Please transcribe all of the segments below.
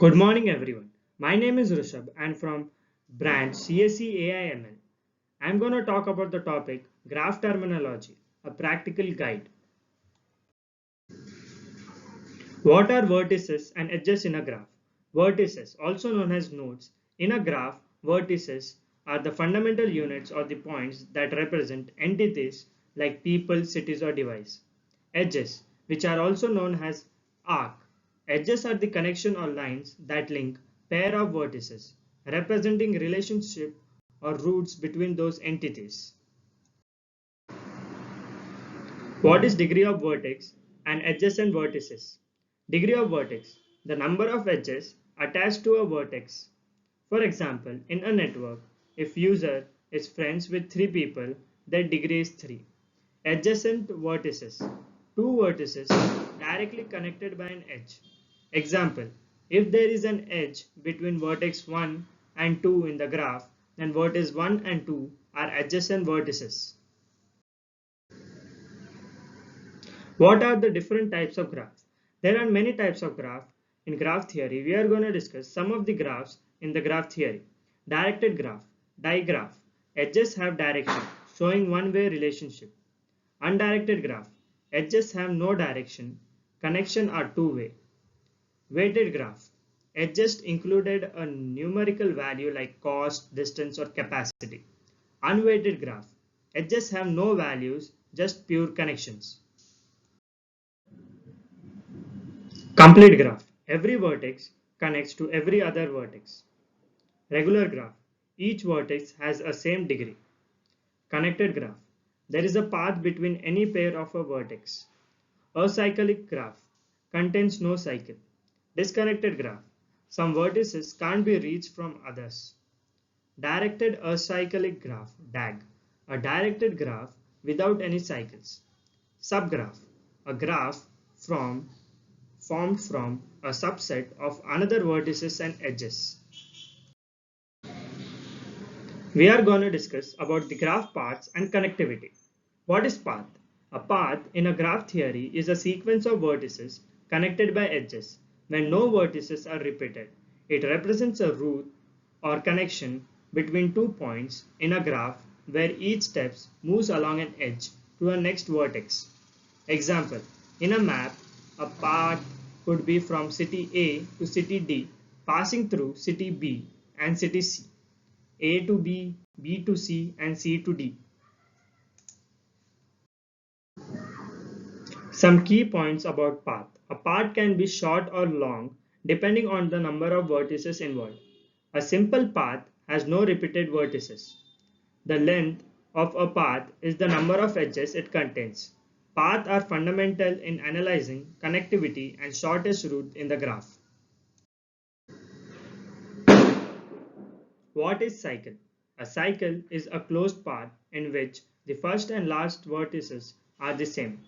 Good morning, everyone. My name is Rishabh and from brand CSE AIML. I'm going to talk about the topic graph terminology, a practical guide. What are vertices and edges in a graph? Vertices, also known as nodes, in a graph, vertices are the fundamental units or the points that represent entities like people, cities, or device. Edges, which are also known as arc. Edges are the connection or lines that link pair of vertices, representing relationship or roots between those entities. What is degree of vertex and adjacent vertices? Degree of vertex, the number of edges attached to a vertex. For example, in a network, if user is friends with 3 people, their degree is 3. Adjacent vertices, 2 vertices directly connected by an edge. Example, if there is an edge between vertex 1 and 2 in the graph, then vertex 1 and 2 are adjacent vertices. What are the different types of graphs? There are many types of graph. In graph theory, we are going to discuss some of the graphs in the graph theory. Directed graph, digraph. Edges have direction, showing one-way relationship. Undirected graph. Edges have no direction. Connection are two-way. Weighted graph. Edges included a numerical value like cost, distance, or capacity. Unweighted graph. Edges have no values, just pure connections. Complete graph. Every vertex connects to every other vertex. Regular graph. Each vertex has a same degree. Connected graph. There is a path between any pair of a vertex. Acyclic graph contains no cycle. Disconnected graph. Some vertices can't be reached from others. Directed acyclic graph DAG. A directed graph without any cycles. Subgraph. A graph formed from a subset of another vertices and edges. We are going to discuss about the graph paths and connectivity. What is path? A path in a graph theory is a sequence of vertices connected by edges when no vertices are repeated. It represents a route or connection between 2 points in a graph where each step moves along an edge to a next vertex. Example, in a map, a path could be from city A to city D, passing through city B and city C, A to B, B to C, and C to D. Some key points about path. A path can be short or long depending on the number of vertices involved. A simple path has no repeated vertices. The length of a path is the number of edges it contains. Paths are fundamental in analyzing connectivity and shortest route in the graph. What is cycle? A cycle is a closed path in which the first and last vertices are the same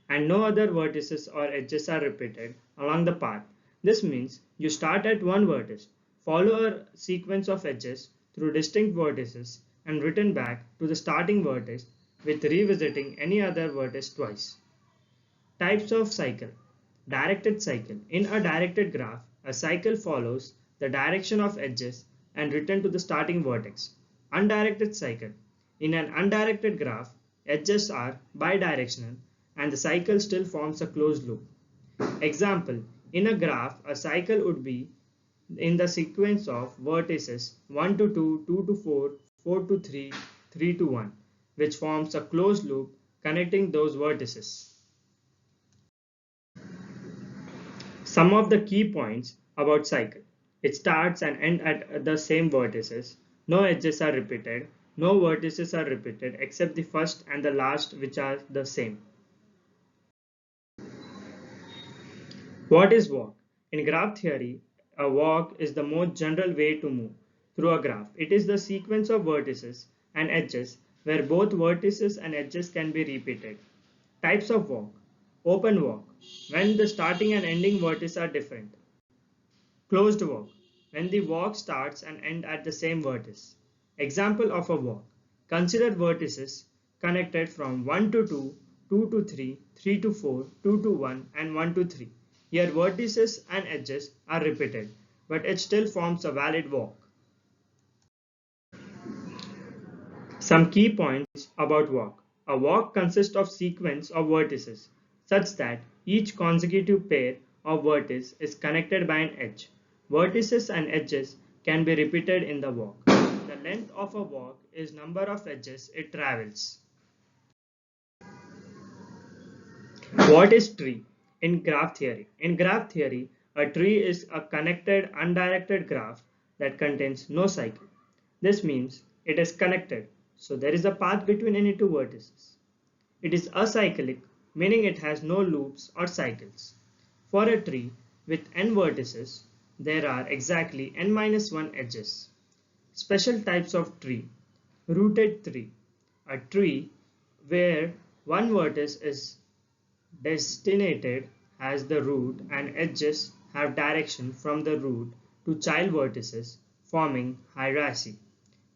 and no other vertices or edges are repeated along the path. This means you start at one vertex, follow a sequence of edges through distinct vertices and return back to the starting vertex with revisiting any other vertex twice. Types of cycle. Directed cycle. In a directed graph, a cycle follows the direction of edges and return to the starting vertex. Undirected cycle. In an undirected graph, edges are bidirectional and the cycle still forms a closed loop. Example, in a graph, a cycle would be in the sequence of vertices 1 to 2, 2 to 4, 4 to 3, 3 to 1, which forms a closed loop connecting those vertices. Some of the key points about cycle. It starts and ends at the same vertices. No edges are repeated. No vertices are repeated except the first and the last which are the same. What is walk? In graph theory, a walk is the most general way to move through a graph. It is the sequence of vertices and edges where both vertices and edges can be repeated. Types of walk. Open walk, when the starting and ending vertices are different. Closed walk, when the walk starts and ends at the same vertex. Example of a walk. Consider vertices connected from 1 to 2, 2 to 3, 3 to 4, 2 to 1 and 1 to 3. Here vertices and edges are repeated, but it still forms a valid walk. Some key points about walk. A walk consists of sequence of vertices such that each consecutive pair of vertices is connected by an edge. Vertices and edges can be repeated in the walk. The length of a walk is number of edges it travels. What is tree? In graph theory. In graph theory, a tree is a connected undirected graph that contains no cycle. This means it is connected, so there is a path between any two vertices. It is acyclic, meaning it has no loops or cycles. For a tree with n vertices, there are exactly n-1 edges. Special types of tree. Rooted tree. A tree where one vertex is designated as the root and edges have direction from the root to child vertices, forming hierarchy.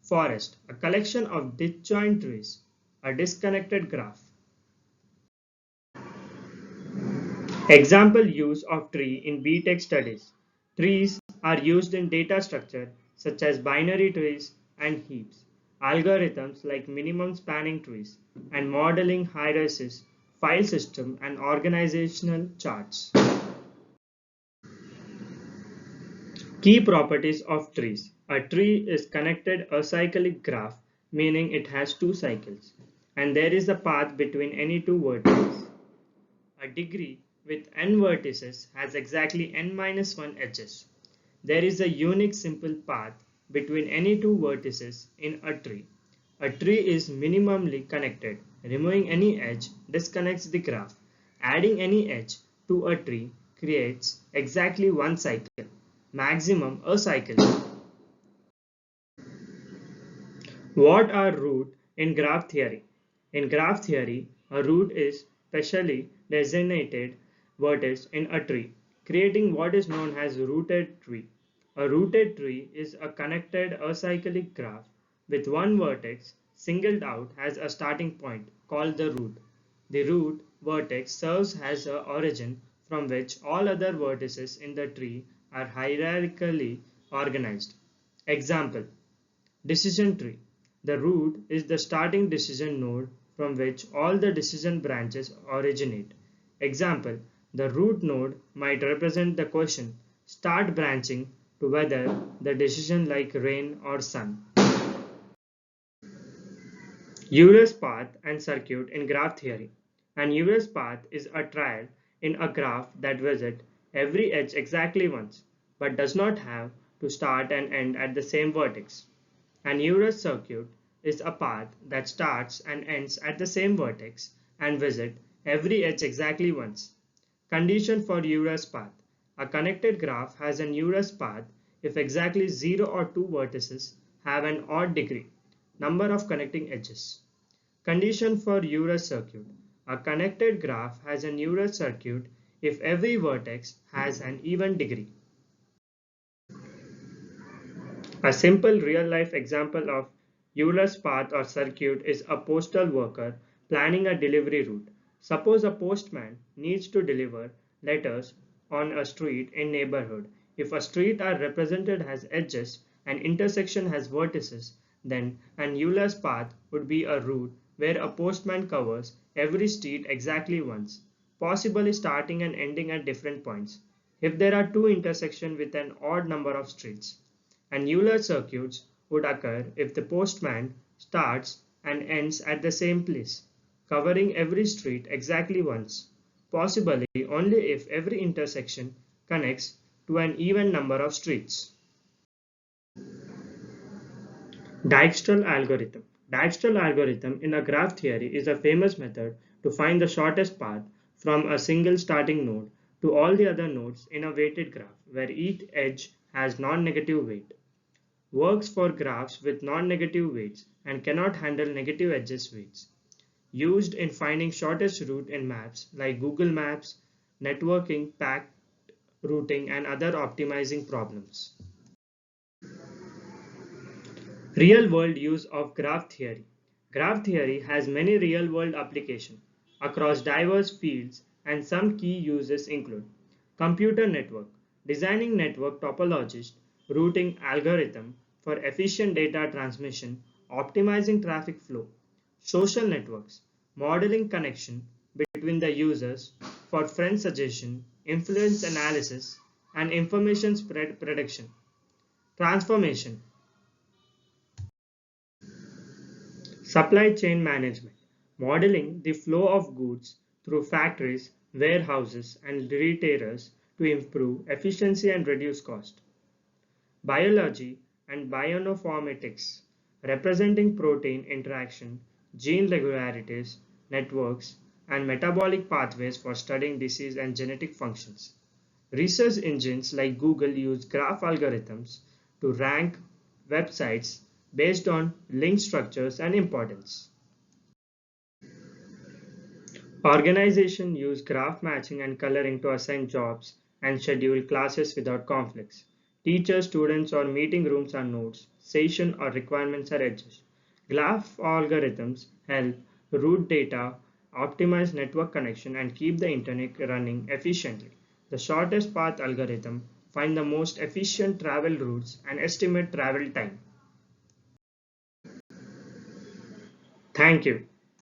Forest, a collection of disjoint trees, a disconnected graph. Example use of tree in BTech studies. Trees are used in data structure such as binary trees and heaps, algorithms like minimum spanning trees, and modeling hierarchies, file system, and organizational charts. Key properties of trees. A tree is connected acyclic graph, meaning it has two cycles, and there is a path between any two vertices. A degree with n vertices has exactly n-1 edges. There is a unique simple path between any two vertices in a tree. A tree is minimally connected. Removing any edge disconnects the graph. Adding any edge to a tree creates exactly one cycle, maximum a cycle. What are roots in graph theory? In graph theory, a root is specially designated vertex in a tree, creating what is known as rooted tree. A rooted tree is a connected acyclic graph with one vertex singled out as a starting point called the root. The root vertex serves as an origin from which all other vertices in the tree are hierarchically organized. Example: decision tree. The root is the starting decision node from which all the decision branches originate. Example: the root node might represent the question, start branching to whether the decision like rain or sun. Euler's path and circuit in graph theory. An Euler's path is a triad in a graph that visits every edge exactly once, but does not have to start and end at the same vertex. An Euler's circuit is a path that starts and ends at the same vertex and visits every edge exactly once. Condition for Euler's path. A connected graph has an Euler's path if exactly 0 or 2 vertices have an odd degree, number of connecting edges. Condition for Euler's circuit. A connected graph has an Euler's circuit if every vertex has an even degree. A simple real-life example of Euler's path or circuit is a postal worker planning a delivery route. Suppose a postman needs to deliver letters on a street in neighborhood. If a street are represented as edges and intersection has vertices, then an Euler's path would be a route where a postman covers every street exactly once, possibly starting and ending at different points. If there are two intersections with an odd number of streets, and Euler circuits would occur if the postman starts and ends at the same place, covering every street exactly once, possibly only if every intersection connects to an even number of streets. Dijkstra's algorithm. Dijkstra's algorithm in a graph theory is a famous method to find the shortest path from a single starting node to all the other nodes in a weighted graph where each edge has non-negative weight. Works for graphs with non-negative weights and cannot handle negative edges weights. Used in finding shortest route in maps like Google Maps, networking, packed routing, and other optimizing problems. Real-world use of graph theory. Graph theory has many real-world applications across diverse fields, and some key uses include computer network. designing network topologies, routing algorithm for efficient data transmission, optimizing traffic flow, social networks, modeling connection between the users for friend suggestion, influence analysis, and information spread prediction. Transformation, supply chain management, modeling the flow of goods through factories, warehouses, and retailers to improve efficiency and reduce cost. Biology and bioinformatics, representing protein interaction, gene regularities, networks, and metabolic pathways for studying disease and genetic functions. Research engines like Google use graph algorithms to rank websites based on link structures and importance. Organizations use graph matching and coloring to assign jobs and schedule classes without conflicts. Teachers, students, or meeting rooms are nodes. Session or requirements are edges. Graph algorithms help route data, optimize network connection, and keep the internet running efficiently. The shortest path algorithm find the most efficient travel routes and estimate travel time. Thank you.